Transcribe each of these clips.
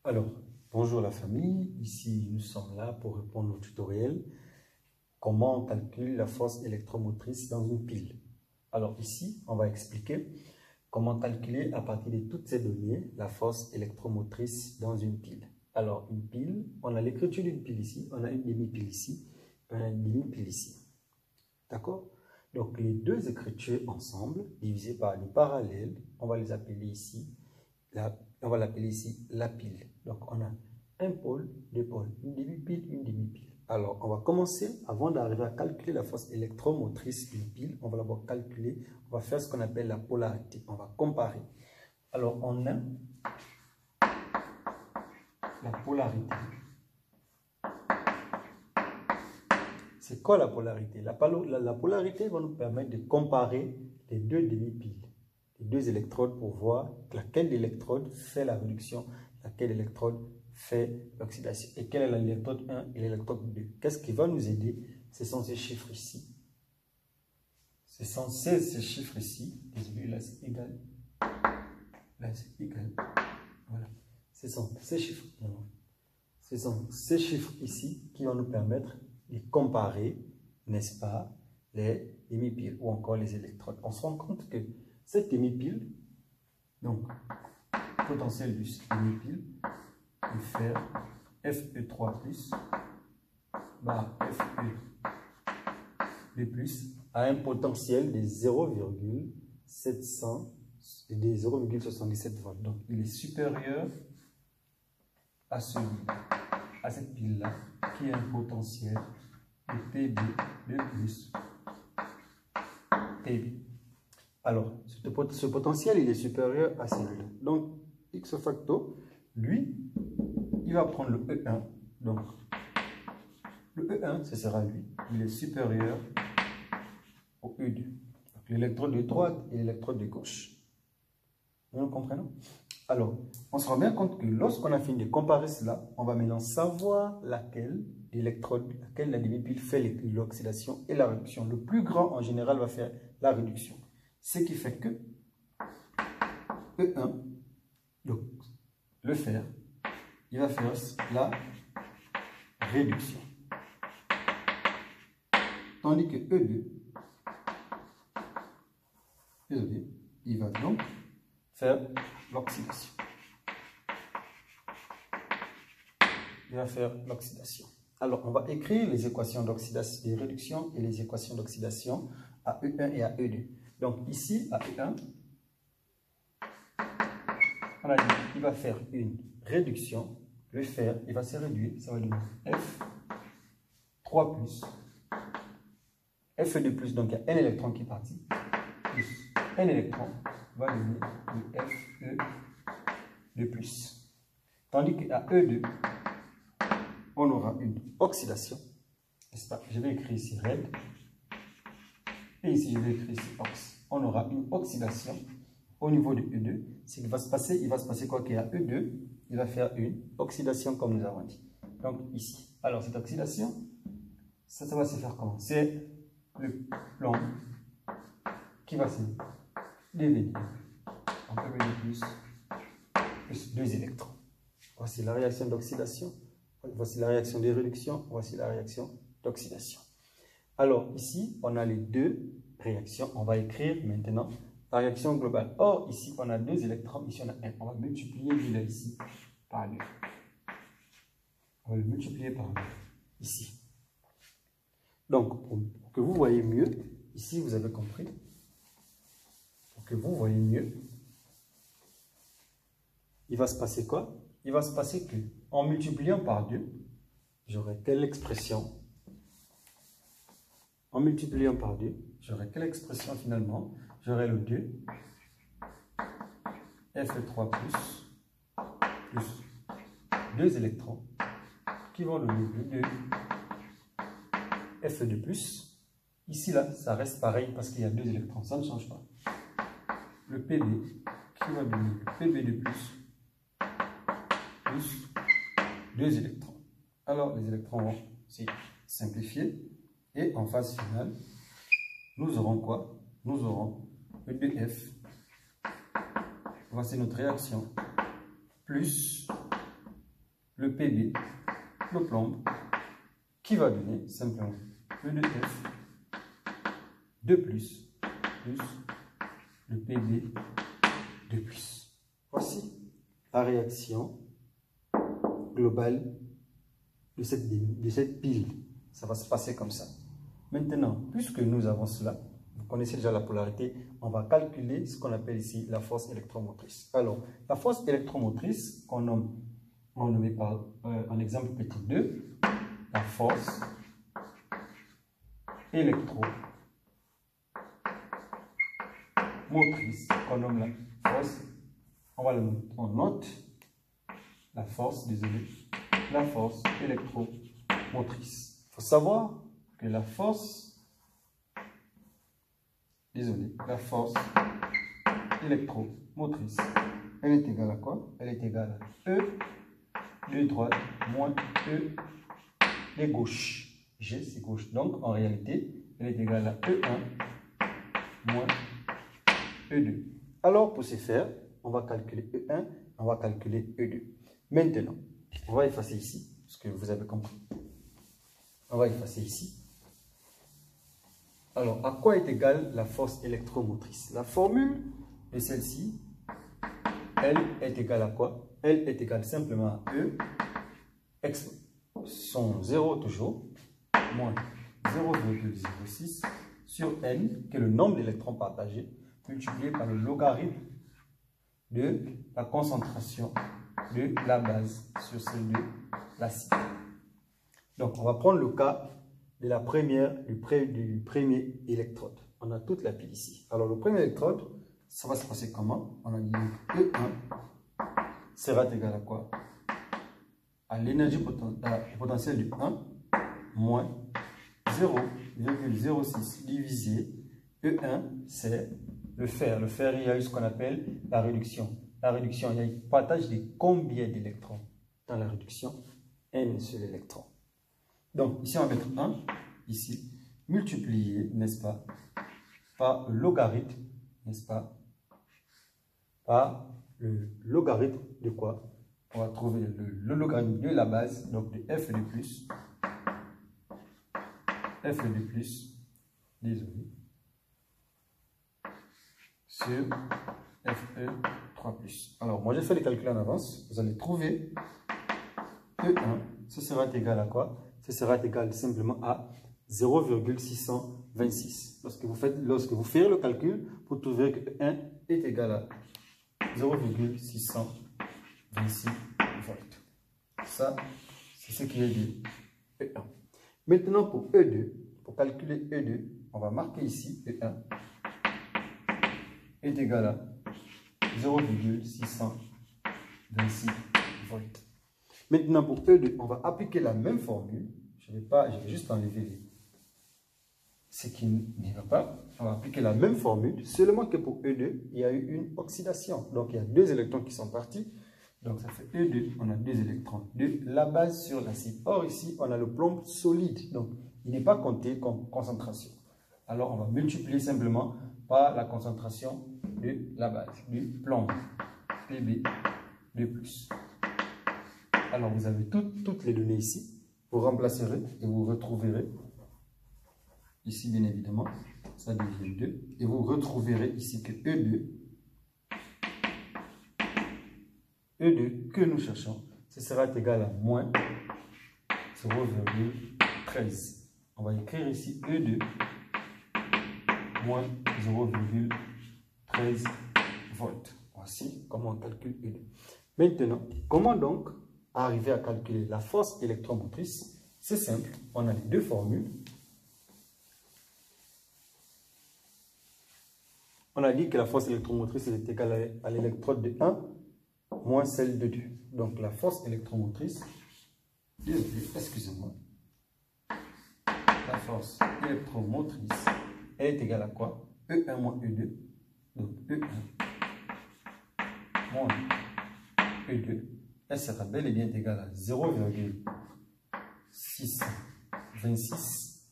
Alors, bonjour la famille, ici nous sommes là pour répondre au tutoriel comment on calcule la force électromotrice dans une pile. Alors ici, on va expliquer comment calculer à partir de toutes ces données la force électromotrice dans une pile. Alors une pile, on a l'écriture d'une pile ici, on a une demi-pile ici, on a une demi-pile ici. D'accord? Donc les deux écritures ensemble, divisées par les parallèles, on va les appeler ici on va l'appeler ici la pile. Donc, on a un pôle, deux pôles, une demi-pile, une demi-pile. Alors, on va commencer, avant d'arriver à calculer la force électromotrice d'une pile, on va d'abord calculer, on va faire ce qu'on appelle la polarité. On va comparer. Alors, on a la polarité. C'est quoi la polarité? La polarité va nous permettre de comparer les deux demi-piles. Deux électrodes pour voir laquelle électrode fait la réduction, laquelle électrode fait l'oxydation. Et quelle est l'électrode 1 et l'électrode 2. Qu'est-ce qui va nous aider? Ce sont ces chiffres ici. Ce sont ces chiffres ici. Désolé, là c'est égal. Là c'est égal. Voilà. Ce sont ces chiffres. Ce sont ces chiffres ici qui vont nous permettre de comparer, n'est-ce pas, les demi-piles ou encore les électrodes. On se rend compte que cette demi-pile, donc potentiel du demi-pile, peut faire Fe3+, bar Fe2+, à un potentiel de 0,77 volts. Donc il est supérieur à cette pile-là, qui a un potentiel de Pb2+, Pb. Alors, ce potentiel, il est supérieur à celui-là. Donc, X facto, lui, il va prendre le E1. Donc, le E1, ce sera lui. Il est supérieur au E2. L'électrode de droite et l'électrode de gauche. Nous comprenons? Alors, on se rend bien compte que lorsqu'on a fini de comparer cela, on va maintenant savoir laquelle la demi-pile fait l'oxydation et la réduction. Le plus grand, en général, va faire la réduction. Ce qui fait que E1, donc le fer, il va faire la réduction. Tandis que E2, il va donc faire l'oxydation. Il va faire l'oxydation. Alors, on va écrire les équations d'oxydation, de réduction et les équations d'oxydation à E1 et à E2. Donc ici, à E1, on a dit qu'il va faire une réduction. Le fer, il va se réduire. Ça va donner F3+, Fe2+, donc il y a un électron qui est parti, plus un électron va donner le Fe2+. Tandis qu'à E2, on aura une oxydation. Je vais écrire ici red. Et ici, je vais écrire ici ox. On aura une oxydation au niveau de E2. Ce qui va se passer, il va se passer quoi? Qu'il y a E2, il va faire une oxydation comme nous avons dit. Donc ici. Alors cette oxydation, ça va se faire comment? C'est le plomb qui va se devenir en Pb2+, plus 2 électrons. Voici la réaction d'oxydation. Voici la réaction de réduction. Voici la réaction d'oxydation. Alors ici, on a les deux réactions. On va écrire maintenant la réaction globale. Or, ici, on a 2 électrons. Ici, on a 1. On va multiplier lui-là ici par 2. On va le multiplier par 2 ici. Donc, pour que vous voyez mieux, ici, vous avez compris. Pour que vous voyez mieux, il va se passer quoi? Il va se passer que, en multipliant par 2, j'aurai telle expression. En multipliant par 2, j'aurai quelle expression finalement? J'aurai le 2, Fe3+, plus 2 électrons, qui vont donner le 2, Fe2+. Ici, là, ça reste pareil parce qu'il y a 2 électrons, ça ne change pas. Le Pb, qui va donner le Pb2+, plus 2 électrons. Alors, les électrons vont se simplifier. Et en phase finale, nous aurons quoi? Nous aurons le 2F. Voici notre réaction. Plus le PB, le plomb, qui va donner simplement E de F, 2 plus le PB, 2 plus. Voici la réaction globale de cette pile. Ça va se passer comme ça. Maintenant, puisque nous avons cela, vous connaissez déjà la polarité, on va calculer ce qu'on appelle ici la force électromotrice. Alors, la force électromotrice, qu'on nomme, on nomme par en exemple petit 2, la force électromotrice, qu'on nomme la force, on note la force, désolé, la force électromotrice. Il faut savoir que la force, la force électromotrice, elle est égale à quoi? Elle est égale à E de droite moins E de gauche. G, c'est gauche. Donc, en réalité, elle est égale à E1 moins E2. Alors, pour ce faire, on va calculer E1, on va calculer E2. Maintenant, on va effacer ici, parce que vous avez compris. On va effacer ici. Alors, à quoi est égale la force électromotrice? La formule de celle-ci, elle est égale à quoi? Elle est égale simplement à E, son 0 toujours, moins 0,06 sur N, qui est le nombre d'électrons partagés, multiplié par le logarithme de la concentration de la base sur celle de l'acide. Donc, on va prendre le cas de la du premier électrode. On a toute la pile ici. Alors, le premier électrode, ça va se passer comment? On a dit E1 sera égal à quoi? À l'énergie potentielle du 1 moins 0,06 divisé E1, c'est le fer. Le fer, il y a eu ce qu'on appelle la réduction. La réduction, il y a eu partage de combien d'électrons dans la réduction? N seul électron. Donc, ici, on va mettre 1, ici, multiplié, n'est-ce pas, par le logarithme, n'est-ce pas, par le logarithme de quoi? On va trouver le logarithme de la base, donc de F de plus, désolé, sur Fe3+. Alors, moi, j'ai fait les calculs en avance. Vous allez trouver E1, ce sera égal à quoi? Ce sera égal simplement à 0,626. Lorsque vous faites le calcul, vous trouverez que E1 est égal à 0,626 volts. Ça, c'est ce qui est de E1. Maintenant, pour E2, pour calculer E2, on va marquer ici E1 est égal à 0,626 volts. Maintenant, pour E2, on va appliquer la même formule. Je vais juste enlever ce qui n'y va pas. On va appliquer la même formule, seulement que pour E2, il y a eu une oxydation. Donc, il y a 2 électrons qui sont partis. Donc, ça fait E2, on a 2 électrons de la base sur l'acide. Or, ici, on a le plomb solide. Donc, il n'est pas compté comme concentration. Alors, on va multiplier simplement par la concentration de la base, du plomb, Pb2+. Alors, vous avez toutes les données ici. Vous remplacerez et vous retrouverez, ici bien évidemment, ça devient 2. Et vous retrouverez ici que E2 que nous cherchons, ce sera égal à moins 0,13. On va écrire ici E2 moins 0,13 volts. Voici comment on calcule E2. Maintenant, comment donc arriver à calculer la force électromotrice? C'est simple, on a les deux formules. On a dit que la force électromotrice est égale à l'électrode de 1 moins celle de 2. Donc la force électromotrice, excusez-moi, la force électromotrice est égale à quoi? E1 moins E2. Donc E1 moins E2. Elle sera bel et bien égale à 0,626,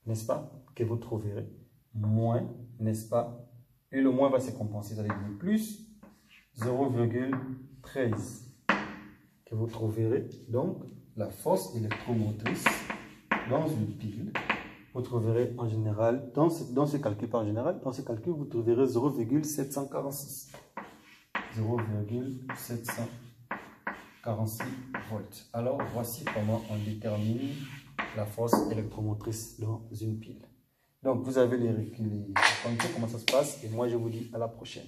n'est-ce pas, que vous trouverez, moins, n'est-ce pas, et le moins va se compenser, ça veut dire plus 0,13, que que vous trouverez donc la force électromotrice dans une pile. Vous trouverez en général, dans ce calcul par général, dans ce calcul, vous trouverez 0,746. 0,746 volts. Alors, voici comment on détermine la force électromotrice dans une pile. Donc, vous avez les comment ça se passe et moi, je vous dis à la prochaine.